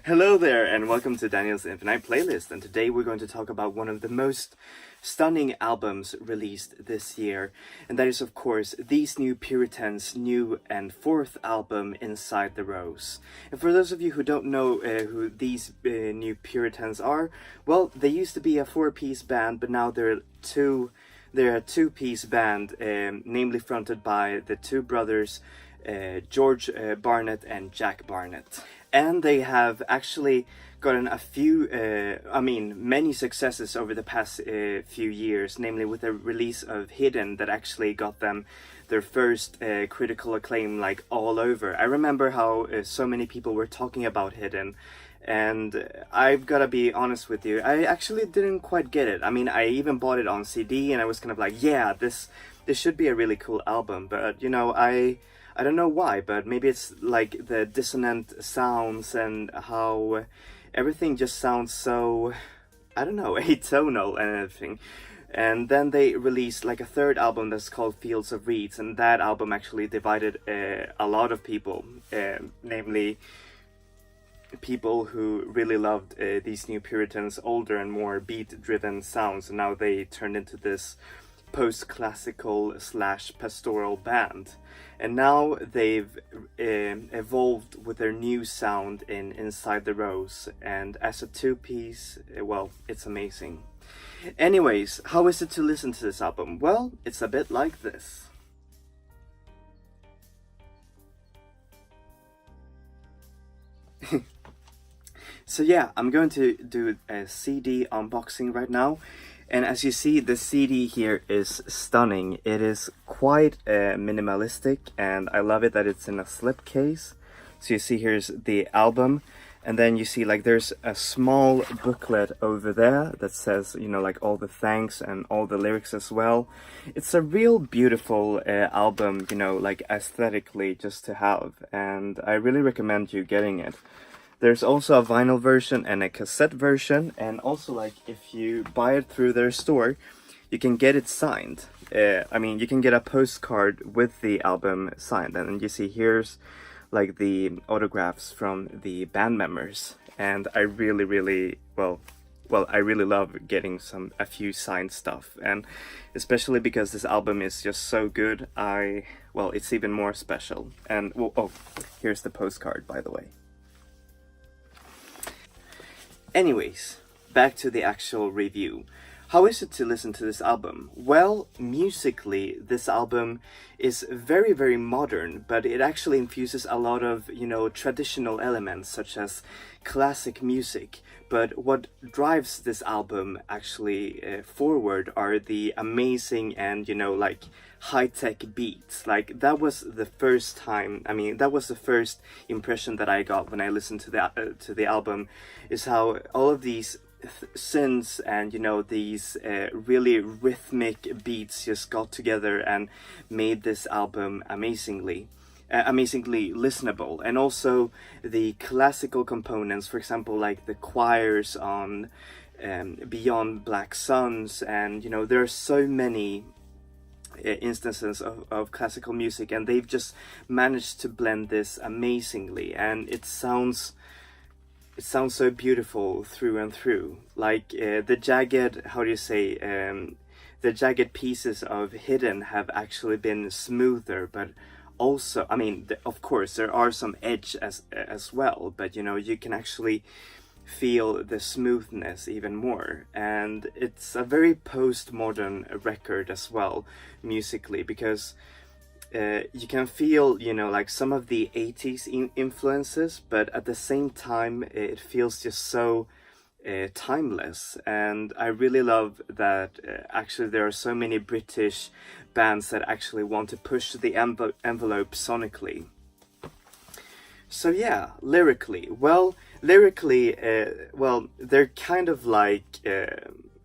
Hello there, and welcome to Daniel's Infinite Playlist. And today we're going to talk about one of the most stunning albums released this year, and that is, of course, These New Puritans' new and fourth album, Inside the Rose. And for those of you who don't know who these New Puritans are, well, they used to be a four-piece band, but now they're a two-piece band, namely fronted by the two brothers, George Barnett and Jack Barnett. And they have actually gotten a few, many successes over the past few years, namely with the release of Hidden that actually got them their first critical acclaim, like, all over. I remember how so many people were talking about Hidden, and I've gotta be honest with you, I actually didn't quite get it. I mean, I even bought it on CD, and I was kind of like, yeah, this should be a really cool album, but I don't know why, but maybe it's like the dissonant sounds and how everything just sounds so, I don't know, atonal and everything. And then they released like a third album that's called Fields of Reeds, and that album actually divided a lot of people, namely people who really loved these New Puritans' older and more beat-driven sounds, and now they turned into this post-classical / pastoral band. And now they've evolved with their new sound in Inside the Rose, and as a two-piece, well, it's amazing. Anyways, how is it to listen to this album? Well, it's a bit like this. So yeah, I'm going to do a CD unboxing right now. And as you see, the CD here is stunning. It is quite minimalistic, and I love it that it's in a slipcase. So you see here's the album, and then you see like there's a small booklet over there that says, like all the thanks and all the lyrics as well. It's a real beautiful album, like aesthetically just to have, and I really recommend you getting it. There's also a vinyl version and a cassette version, and also, like, if you buy it through their store, you can get it signed. You can get a postcard with the album signed, and you see here's like the autographs from the band members, and I really love getting a few signed stuff, and especially because this album is just so good, it's even more special. And here's the postcard, by the way. Anyways, back to the actual review. How is it to listen to this album? Well, musically, this album is very, very modern, but it actually infuses a lot of, traditional elements, such as classic music. But what drives this album actually forward are the amazing and, high-tech beats. Like, that was the first impression that I got when I listened to the album, is how all of these synths and these really rhythmic beats just got together and made this album amazingly listenable. And also the classical components, for example, like the choirs on Beyond Black Suns, and there are so many instances of classical music, and they've just managed to blend this amazingly, and it sounds so beautiful through and through. Like the jagged pieces of Hidden have actually been smoother, but also, of course, there are some edge as well, but you can actually feel the smoothness even more. And it's a very postmodern record as well, musically, because you can feel, like some of the 80s influences, but at the same time, it feels just so timeless. And I really love that actually there are so many British bands that actually want to push the envelope sonically. So yeah, lyrically, they're kind of like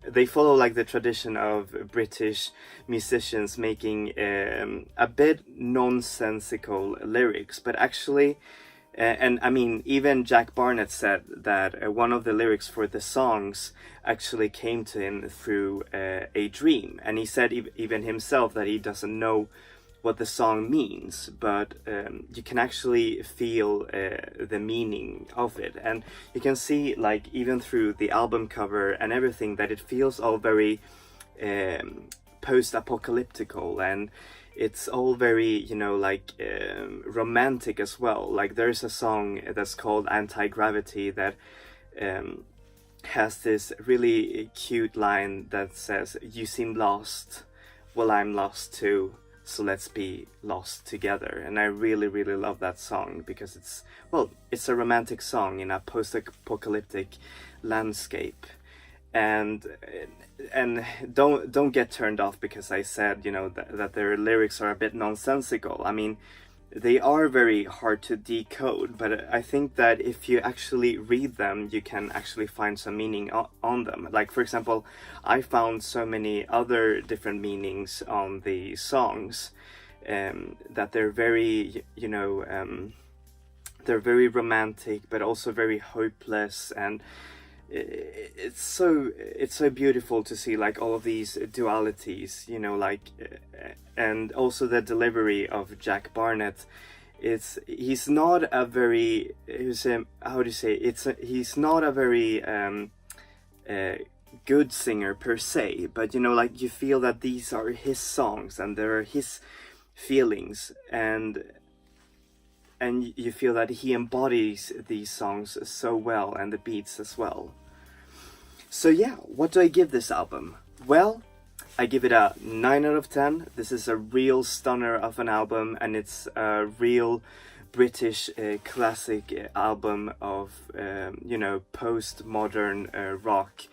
they follow like the tradition of British musicians making a bit nonsensical lyrics, but actually, even Jack Barnett said that one of the lyrics for the songs actually came to him through a dream, and he said even himself that he doesn't know what the song means, but you can actually feel the meaning of it, and you can see, like, even through the album cover and everything, that it feels all very post-apocalyptical, and it's all very, you know, like romantic as well. Like, there's a song that's called Anti-Gravity that has this really cute line that says, "You seem lost, well, I'm lost too, so let's be lost together." And I really, really love that song because it's, well, it's a romantic song in a post-apocalyptic landscape. And don't get turned off because I said, you know, that their lyrics are a bit nonsensical. I mean, they are very hard to decode, but I think that if you actually read them, you can actually find some meaning on them. Like, for example, I found so many other different meanings on the songs, that they're very, you know, they're very romantic, but also very hopeless, and it's so beautiful to see, like, all of these dualities, you know, like, and also the delivery of Jack Barnett. He's not a very, how do you say, he's not a very good singer per se, but, you know, like, you feel that these are his songs and they're his feelings, and you feel that he embodies these songs so well, and the beats as well. So yeah, what do I give this album? Well, I give it a 9 out of 10. This is a real stunner of an album, and it's a real British classic album of, you know, post-modern rock.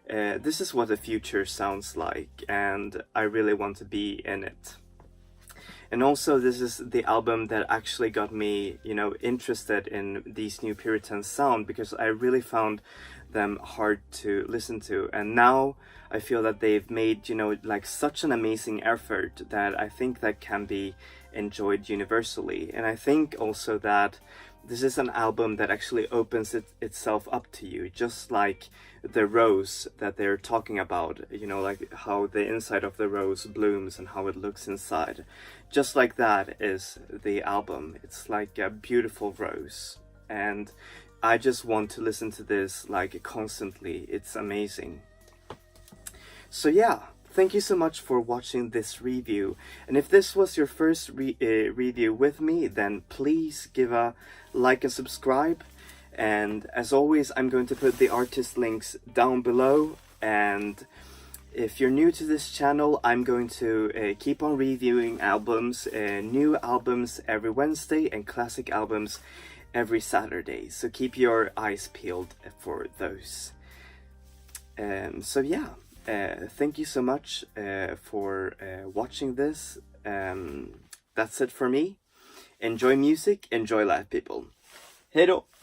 This is what the future sounds like, and I really want to be in it. And also, this is the album that actually got me, you know, interested in These New Puritans sound, because I really found them hard to listen to. And now I feel that they've made, you know, like, such an amazing effort that I think that can be enjoyed universally. And I think also that this is an album that actually opens itself up to you, just like the rose that they're talking about, you know, like how the inside of the rose blooms and how it looks inside. Just like that is the album. It's like a beautiful rose, and I just want to listen to this, like, constantly. It's amazing. So yeah, thank you so much for watching this review, and if this was your first review with me, then please give a like and subscribe. And as always, I'm going to put the artist links down below, and if you're new to this channel, I'm going to keep on reviewing albums, new albums every Wednesday and classic albums every Saturday, so keep your eyes peeled for those. So yeah, thank you so much for watching this. That's it for me. Enjoy music, enjoy life, people. Hej då!